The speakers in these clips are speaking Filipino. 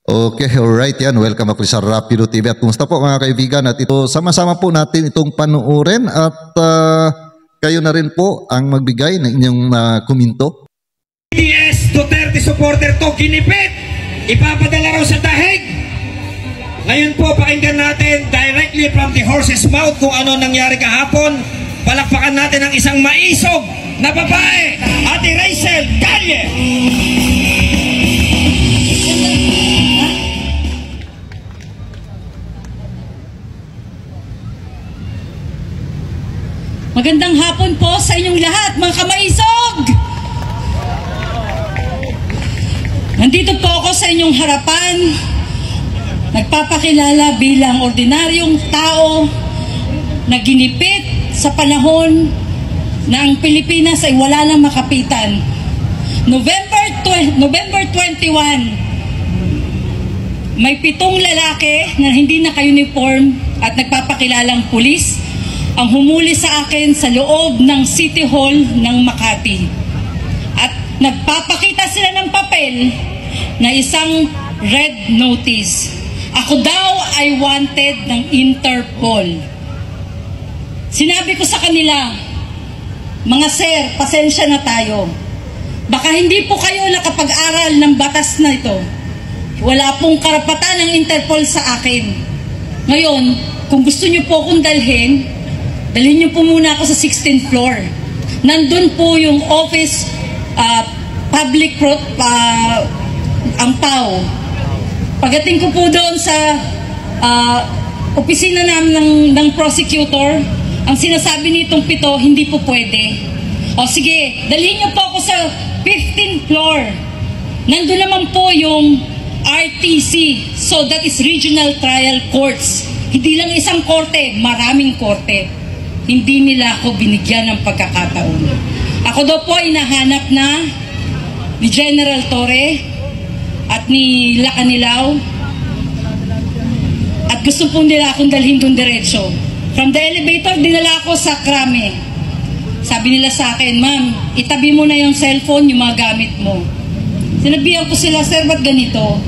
Okay, alright yan. Welcome ako sa Rapido TV. At kumusta po mga kaibigan? At ito, sama-sama po natin itong panuorin at kayo na rin po ang magbigay ng inyong komento. DDS Duterte supporter to, ginipit! Ipapadala raw sa dahig! Ngayon po, pakinggan natin directly from the horse's mouth kung ano nangyari kahapon. Palakpakan natin ang isang maisog na babae, Ate Rachel Calle! Magandang hapon po sa inyong lahat, mga kamaisog! Nandito po ako sa inyong harapan, nagpapakilala bilang ordinaryong tao na ginipit sa panahon na ang Pilipinas ay wala nang makapitan. November 21, may 7 lalaki na hindi naka-uniform at nagpapakilalang pulis ang humuli sa akin sa loob ng City Hall ng Makati. At nagpapakita sila ng papel na isang red notice. Ako daw ay wanted ng Interpol. Sinabi ko sa kanila, mga sir, pasensya na tayo. Baka hindi po kayo nakapag-aral ng batas na ito. Wala pong karapatan ng Interpol sa akin. Ngayon, kung gusto niyo po akong dalhin niyo po muna ako sa 16th floor. Nandun po yung office, public ang PAO. Pagdating ko po doon sa opisina namin ng prosecutor, ang sinasabi nitong 7, hindi po pwede. O sige, dalhin niyo po ako sa 15th floor. Nandun naman po yung RTC. So that is Regional Trial Courts. Hindi lang isang korte, maraming korte. Hindi nila ako binigyan ng pagkakataon. Ako daw po ay nahanap na ni General Torre at ni Lacanilaw at gusto po nila akong dalhin doon diretso. From the elevator, dinala ako sa krame. Sabi nila sa akin, ma'am, itabi mo na yung cellphone, yung mga gamit mo. Sinabihan ko sila, sir, ba't ganito?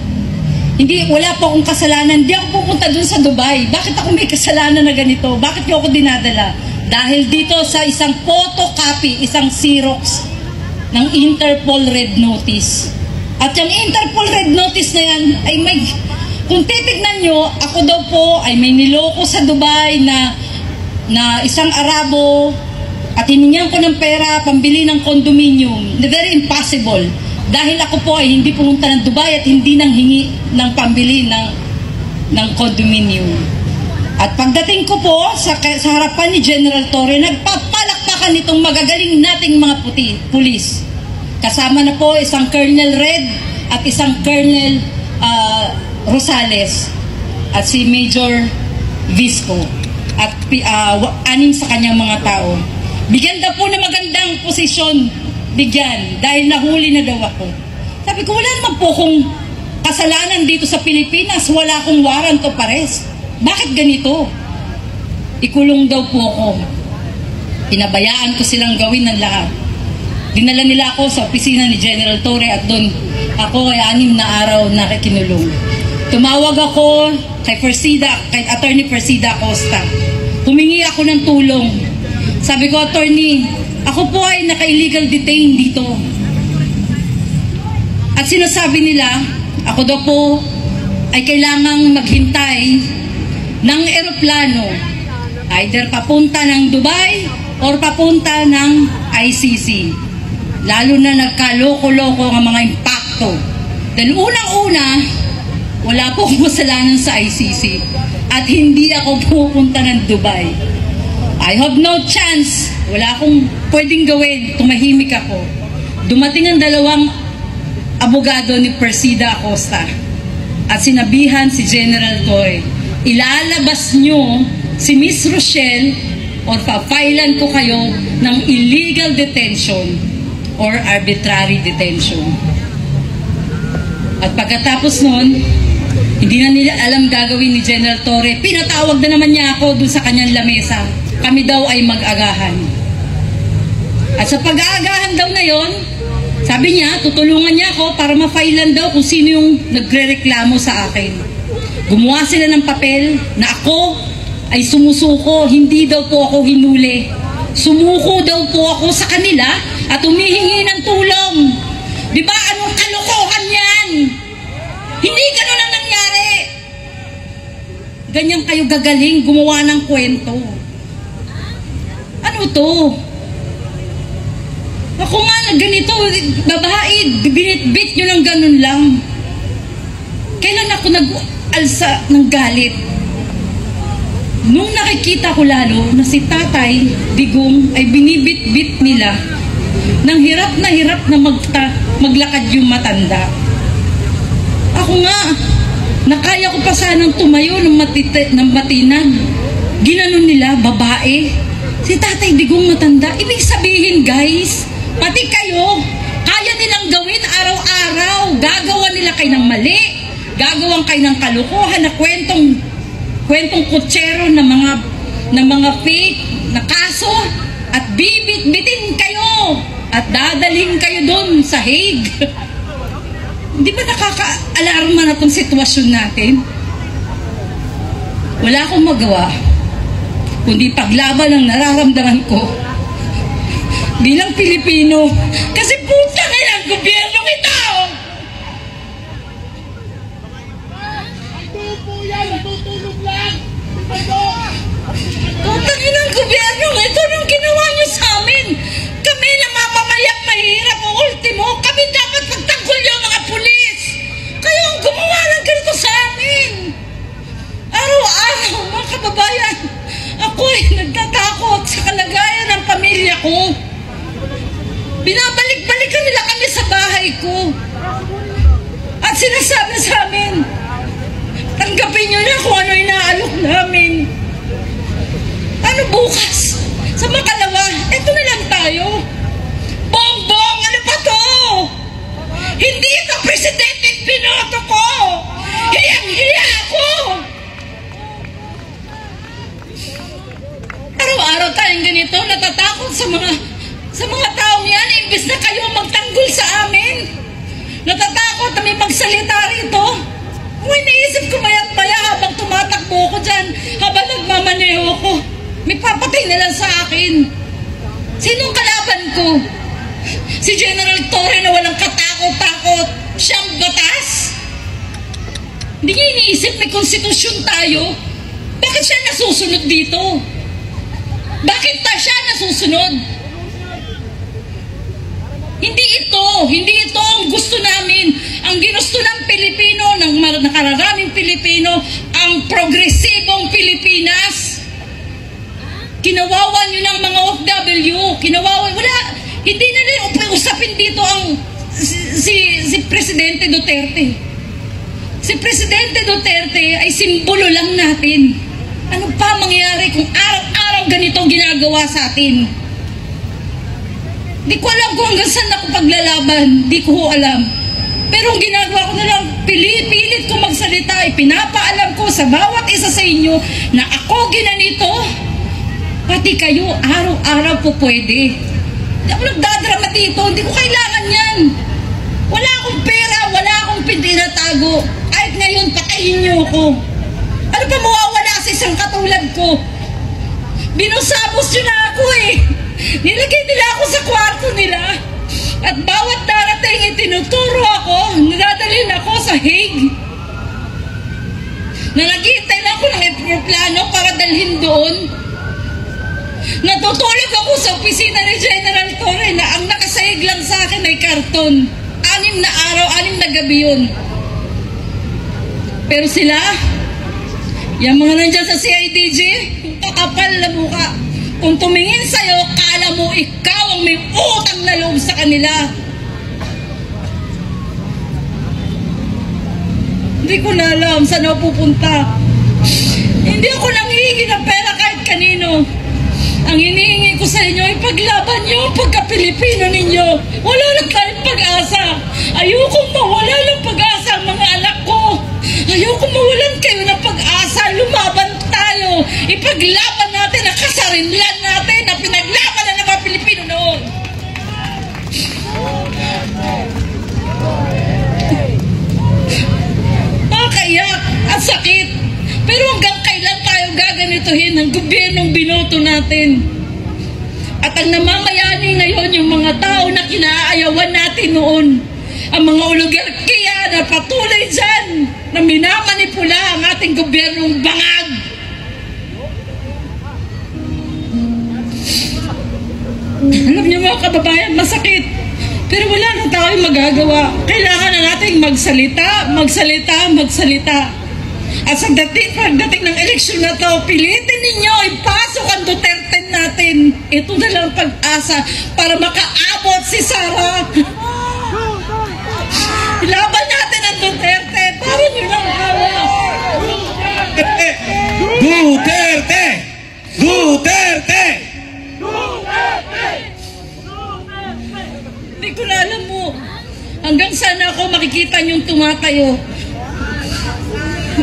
Hindi, wala po akong kasalanan. Hindi ako pupunta dun sa Dubai. Bakit ako may kasalanan na ganito? Bakit niyo ako dinadala? Dahil dito sa isang photocopy, isang Xerox ng Interpol Red Notice. At yung Interpol Red Notice na yan, ay may, kung titignan nyo, ako daw po ay may niloko sa Dubai na isang Arabo at hiningan ko ng pera, pambili ng condominium. Very impossible. Dahil ako po ay hindi pumunta ng Dubai at hindi nang hingi ng pambili ng condominium. At pagdating ko po sa harapan ni General Torre, nagpapalakpakan itong magagaling nating mga pulis. Kasama na po isang Colonel Red at isang Colonel Rosales at si Major Visco at 6 sa kanyang mga tao. Bigyan daw po na magandang posisyon, bigyan, dahil nahuli na daw ako. Sabi ko, wala naman po kung kasalanan dito sa Pilipinas, wala akong warrant of arrest. Bakit ganito? Ikulong daw po ako. Pinabayaan ko silang gawin ng lahat. Dinala nila ako sa opisina ni General Torre at doon ako ay 6 na araw na kinulong. Tumawag ako kay Attorney Persida Acosta. Humingi ako ng tulong. Sabi ko, Attorney, ako po ay naka-illegal detain dito. At sinasabi nila, ako daw po ay kailangang maghintay ng eroplano, either papunta ng Dubai or papunta ng ICC. Lalo na nagkaloko-loko ang mga impacto. Dahil unang-una, wala po akong kasalanan sa ICC at hindi ako pupunta ng Dubai. I have no chance. Wala akong pwedeng gawin. Tumahimik ako. Dumating ang 2 abogado ni Persida Acosta at sinabihan si General Torre, ilalabas nyo si Miss Rochelle or papailan ko kayo ng illegal detention or arbitrary detention. At pagkatapos nun, hindi na nila alam gagawin ni General Torre. Pinatawag na naman niya ako dun sa kanyang lamesa. Kami daw ay mag-agahan. At sa pag-aagahan daw na yon, Sabi niya, tutulungan niya ako para ma-filean daw kung sino yung nagre-reklamo sa akin. Gumawa sila ng papel na ako ay sumusuko, hindi daw po ako hinuli. Sumuko daw po ako sa kanila at humihingi ng tulong. Di ba anong kalokohan yan? Hindi ganun ang nangyari. Ganyan kayo gagaling gumawa ng kwento. Ano to? Ako nga na ganito, babae, binitbit nyo ng ganun lang. Kailan ako nag-alsa ng galit? Nung nakikita ko lalo na si Tatay Digong ay binibit-bit nila nang hirap na maglakad yung matanda. Ako nga, nakaya ko pa sanang tumayo ng matinag. Ginanon nila, babae. Si Tatay Digong matanda. Ibig sabihin guys, pati kayo, kaya nilang gawin araw-araw. Gagawa nila kayo ng mali. Gagawan kayo ng kalukuhan na kwentong kutsero na mga fake na kaso at bibit-bitin kayo at dadalhin kayo doon sa Hague. Hindi ba nakaka-alarma na itong sitwasyon natin? Wala akong magawa kundi paglaban ang nararamdaman ko bilang Pilipino kasi putang ina ang gobyernong ito! Putang ina ang gobyernong ito nung ginawa nyo sa amin! Kami na mamamayang mahirap o ultimo, kami dapat magtanggol yung mga pulis! Kayo ang gumawa ng ganito sa amin! Araw-araw, mga kababayan, ako ay nagtatakot sa kalagayan ng pamilya ko. Binabalik-balikan nila kami sa bahay ko. At sinasabi sa amin, tanggapin nyo na kung ano inaalok namin. Ano bukas? Sa makalawa, eto na lang tayo. Bongbong, ano pa to? Hindi ito presidente binoto ko. Hiyang-hiya ako. Araw-araw tayong ganito, natatakot sa mga taong yan, imbis na kayo magtanggol sa amin. Natatakot na may magsalita rito. Kung iniisip ko mayat-maya habang tumatakbo ko dyan, habang nagmamaneho ko, may papatay na lang sa akin. Sinong kalaban ko? Si General Torre na walang katakot-takot, siyang batas? Hindi niya iniisip may konstitusyon tayo. Bakit siya nasusunod dito? Bakit pa siya nasusunod? Hindi ito ang gusto namin. Ang ginusto ng Pilipino, ng nakararaming Pilipino, ang progresibong Pilipinas. Kinawawa nyo ng mga OFW. Hindi na rin usapin dito ang si Presidente Duterte. Si Presidente Duterte ay simbolo lang natin. Ano pa mangyari kung araw-araw ganito ginagawa sa atin? Di ko alam kung hanggang saan ako paglalaban. Di ko alam. Pero ang ginagawa ko na lang, pilit ko magsalita, pinapaalam ko sa bawat isa sa inyo na ako ginanito. Pati kayo, araw-araw po pwede. Hindi ako nagdadrama dito. Hindi ko kailangan yan. Wala akong pera, wala akong pinatago. Kahit ngayon, patayin niyo ako. Ano pa mawawala sa isang katulad ko? Binusabos nyo na ako eh. Nilagay nila ako sa kwarto nila. At bawat darating itinuturo ako, nadadalhin ako sa Hague. Na naghihintay na ako ng aeroplano para dalhin doon. Natutulog ako sa opisina ni General Torre na ang nakasahig lang sa akin ay karton. 6 na araw, 6 na gabi yun. Pero sila, yung mga nandyan sa CIDG, kakapal na mukha. Kung tumingin sa'yo, kala mo ikaw ang may utang na loob sa kanila. Hindi ko na alam saan ako pupunta. Hindi ako nanghihingi ng pera kahit kanino. Ang hinihingi ko sa inyo ay paglaban nyo ang pagka-Pilipino ninyo. Wala lang tayong pag-asa. Ayokong mawala ng pag-asa ang mga anak ko. Ayokong mawalan kayo ng pag-asa. Lumaban tayo. Ipaglaban natin ang kasarinlan natin na pinaglaban na ng mga Pilipino noon. nakakaiyak at sakit. Pero hanggang kailan tayo gaganituhin ng gobyernong binoto natin? At ang namamayani ngayon yung mga tao na kinaayawan natin noon. Ang mga oligarkiya na patuloy dyan na minamanipula ang ating gobyernong bangag. Alam niyo mga kababayan, masakit. Pero wala na tayong magagawa. Kailangan na nating magsalita, magsalita, magsalita. At sa pagdating ng eleksyon na to, pilitin ninyo, ipasok ang Duterte natin. Ito na lang pag-asa para makaabot si Sara. Ilaban natin ang Duterte. Para nyo lang awa. Duterte! Duterte! Hindi ko na alam mo. Hanggang sana ako makikita niyong tumatayo.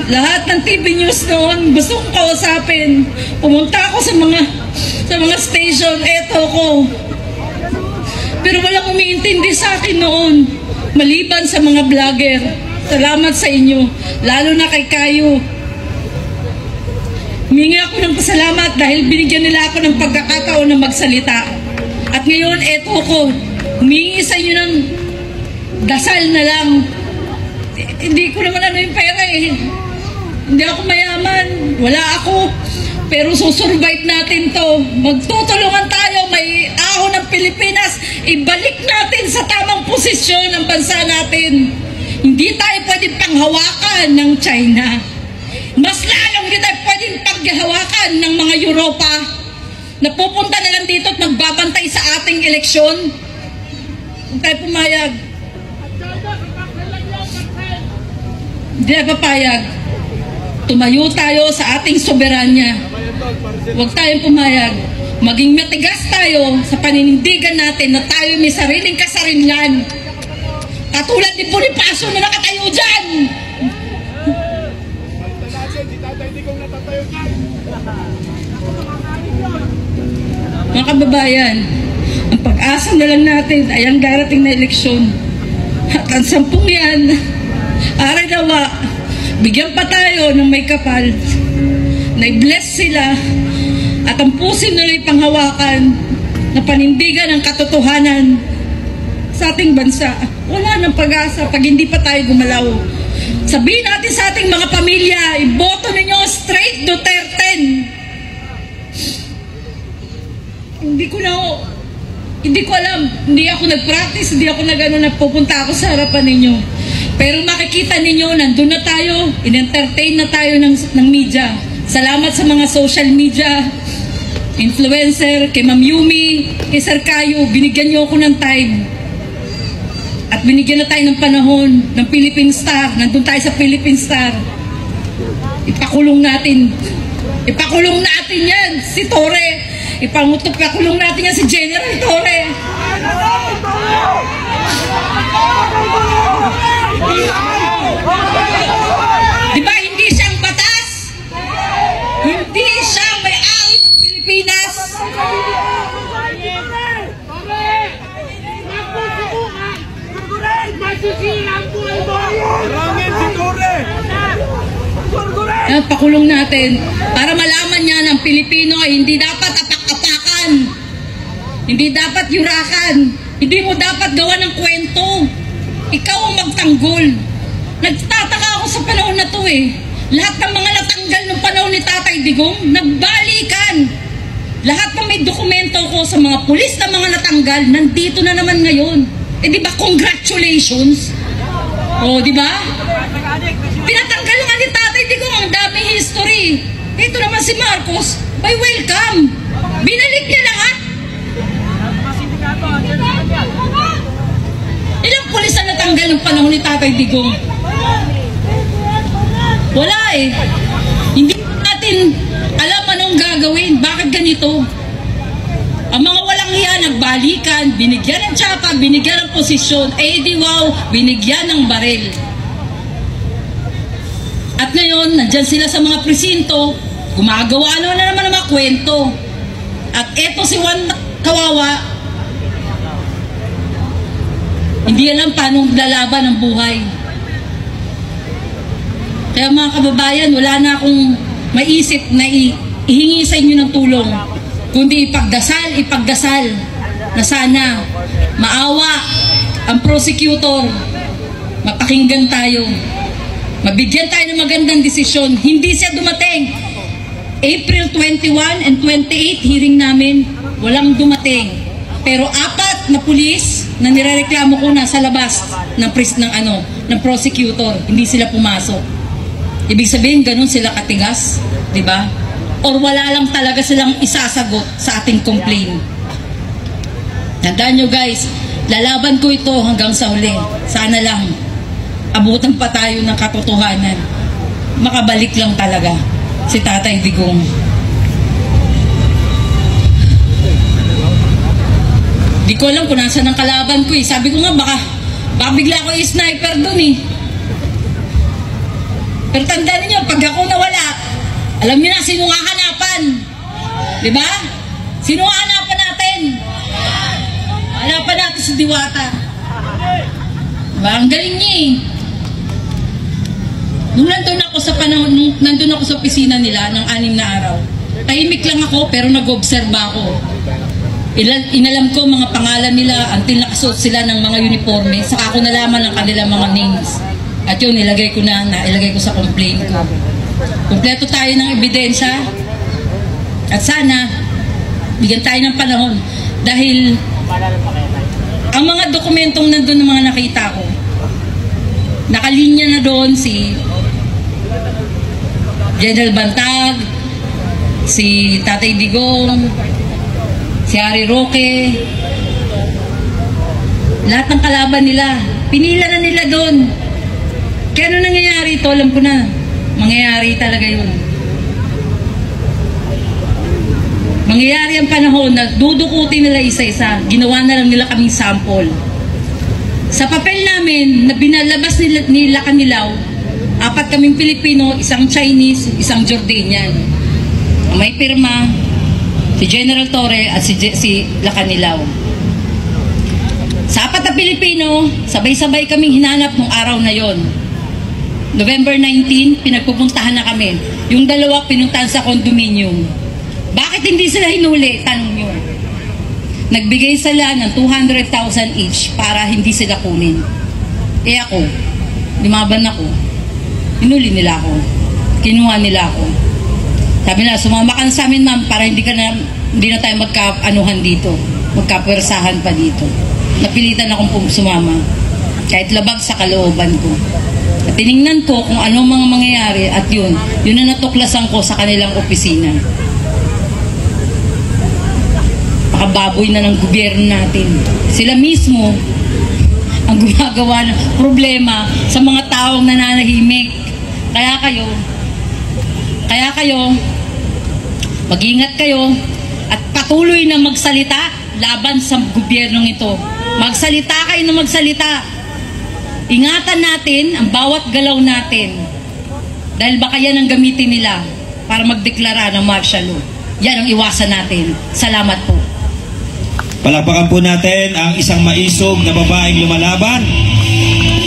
Lahat ng TV news noon, gusto kong kausapin. Pumunta ako sa mga station, eto ko. Pero walang umiintindi sa akin noon. Maliban sa mga vlogger. Salamat sa inyo. Lalo na kay Kayo. Humingi ako ng pasalamat dahil binigyan nila ako ng pagkakataon na magsalita. At ngayon, eto ko. Humingi sa inyo ng dasal na lang. Hindi ko naman ano yung pera eh. Hindi ako mayaman. Wala ako. Pero susurvive natin to. Magtutulungan tayo. May ahon ng Pilipinas. Ibalik natin sa tamang posisyon ang bansa natin. Hindi tayo pwedeng panghawakan ng China. Mas lalong hindi tayo pwedeng paghawakan ng mga Europa na pupunta na lang dito at magbabantay sa ating eleksyon. Huwag tayo pumayag. Hindi na papayag. Tumayo tayo sa ating soberanya. Huwag tayong pumayag. Maging matigas tayo sa paninindigan natin na tayo may sariling kasarinlan. Katulad ni Bonifacio na nakatayo dyan. Mga kababayan, ang pag-asa na lang natin ay ang darating na eleksyon. At ang 10 yan, aray nawa, bigyan pa tayo ng may kapal na i-bless sila at ang pusin nila'y panghawakan na panindigan ng katotohanan sa ating bansa. Wala nang pag-asa pag hindi pa tayo gumalaw. Sabihin natin sa ating mga pamilya, iboto ninyo straight Duterte. Hindi ko alam, hindi ako nag-practice, hindi ako nagpupunta ako sa harapan ninyo. Pero makikita ninyo, nandun na tayo, in-entertain na tayo ng media. Salamat sa mga social media, influencer, kay Ma'am Yumi, kay Sir Kayo, binigyan niyo ako ng time. At binigyan na tayo ng panahon ng Philippine Star, nandun tayo sa Philippine Star. Ipakulong natin yan, si Torre. Ipakulong natin yan si General Torre. Diba hindi siyang batas? Hindi siya may-ari ng Pilipinas. Pakulong natin para malaman niya ng Pilipino ay hindi dapat apak-apakan, hindi dapat yurakan, hindi mo dapat gawa ng kwento. Ikaw ang magtanggol. Nagtataka ako sa panahon na to eh. Lahat ng mga natanggal ng panahon ni Tatay Digong nagbalikan. Lahat ng may dokumento ko sa mga pulis na mga natanggal nandito na naman ngayon. Eh di ba congratulations? Oh, di ba? Pinatanggal nga ni Tatay Digong ang daming history. Ito naman si Marcos, by welcome. Binalik niya lahat. Ilang pulis na natanggal ng panahon ni Tatay Digong? Wala eh. Hindi natin alam anong gagawin. Bakit ganito? Ang mga walang hiya nagbalikan, binigyan ng tsaka, binigyan ng posisyon, eh di wow, binigyan ng baril. At ngayon, nandyan sila sa mga presinto, gumagawa na naman ng mga kwento. At eto si Juan Kawawa, hindi alam paano lalaban ang buhay. Kaya mga kababayan, wala na akong maisip na ihingi sa inyo ng tulong, kundi ipagdasal na sana maawa ang prosecutor, mapakinggan tayo, mabigyan tayo ng magandang desisyon. Hindi siya dumating. April 21 and 28 hearing namin, walang dumating. Pero 4 na pulis na nirereklamo ko nasa labas ng prosecutor, hindi sila pumasok. Ibig sabihin, ganun sila katigas, di ba? Or wala lang talaga silang isasagot sa ating complaint. Tandaan nyo guys, lalaban ko ito hanggang sa huli. Sana lang, abutan pa tayo ng katotohanan. Makabalik lang talaga si Tatay Digong. Di ko alam kung nasa ng kalaban ko eh. Sabi ko nga baka bigla ko i-sniper dun eh. Pero tandaan niyo, pag ako nawala, alam niyo na sino nga hanapan. Di ba? Sino nga hanapan natin? Hanapan natin si Diwata. Diba? Ang galing niya eh. Nung nandun ako sa opisina nila ng 6 na araw, tahimik lang ako pero nag-obserba ako. Inalam ko mga pangalan nila until nakasuot sila ng mga uniforme, saka ako nalaman ang kanilang mga names. At yun, nailagay ko sa complaint ko. Kompleto tayo ng ebidensya at sana bigyan tayo ng panahon dahil ang mga dokumentong nandun ng mga nakita ko, nakalinya na doon si General Bantag, si Tatay Digong, si Harry Roque, lahat ng kalaban nila, pinila na nila doon. Kaya ano nangyayari ito, alam ko na, mangyayari talaga yun. Mangyayari ang panahon na dudukutin nila isa-isa, ginawa na lang nila kaming sample. Sa papel namin na binalabas ni Lacanilaw, 4 kaming Pilipino, isang Chinese, isang Jordanian. Ang may pirma, si General Torre at si Lacanilaw. Sa 4 na Pilipino, sabay-sabay kaming hinanap nung araw na yon. November 19, pinagpupuntahan na kami. Yung 2 pinuntahan sa condominium. Bakit hindi sila hinuli? Tanong nyo. Nagbigay sila ng 200,000 each para hindi sila kunin. Eh ako, lumaban ako. Hinuli nila ako. Kinuha nila ako. Sabi na, sumama ka na sa amin ma'am para hindi na tayo magka-anuhan dito. Magkapwersahan pa dito. Napilitan akong sumama. Kahit labag sa kalooban ko. At tiningnan ko kung anong mga mangyayari at yun na natuklasan ko sa kanilang opisina. Pakababoy na ng gobyerno natin. Sila mismo ang gumagawa ng problema sa mga taong nananahimik. Kaya kayo, mag-ingat kayo at patuloy na magsalita laban sa gobyernong ito. Magsalita kayo na magsalita. Ingatan natin ang bawat galaw natin dahil baka yan ang gamitin nila para magdeklara ng martial law. Yan ang iwasan natin. Salamat po. Palakpakan po natin ang isang maisog na babaeng lumalaban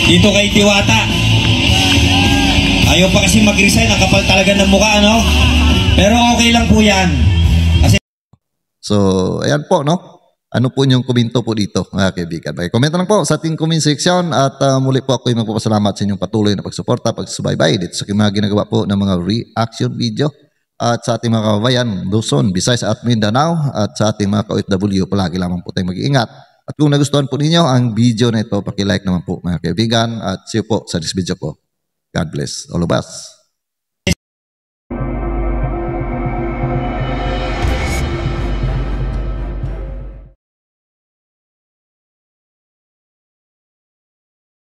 dito kay Diwata. Ayaw pa kasi mag-resign, ang kapal talaga ng mukha, no? Pero okay lang po yan. Kasi... So, ayan po, no? Ano po yung komento po dito, mga kaibigan? Komento lang po sa ating comment section at muli po ako yung magpapasalamat sa inyong patuloy na pagsuporta, pagsubaybay dito sa mga ginagawa po ng mga reaction video at sa ating mga kababayan, Luzon, Visayas at Mindanao at sa ating mga ka-OFW, palagi lamang po tayong mag-iingat. At kung nagustuhan po ninyo ang video na ito, paki-like naman po mga kaibigan at see you po sa next video ko. God bless all of us.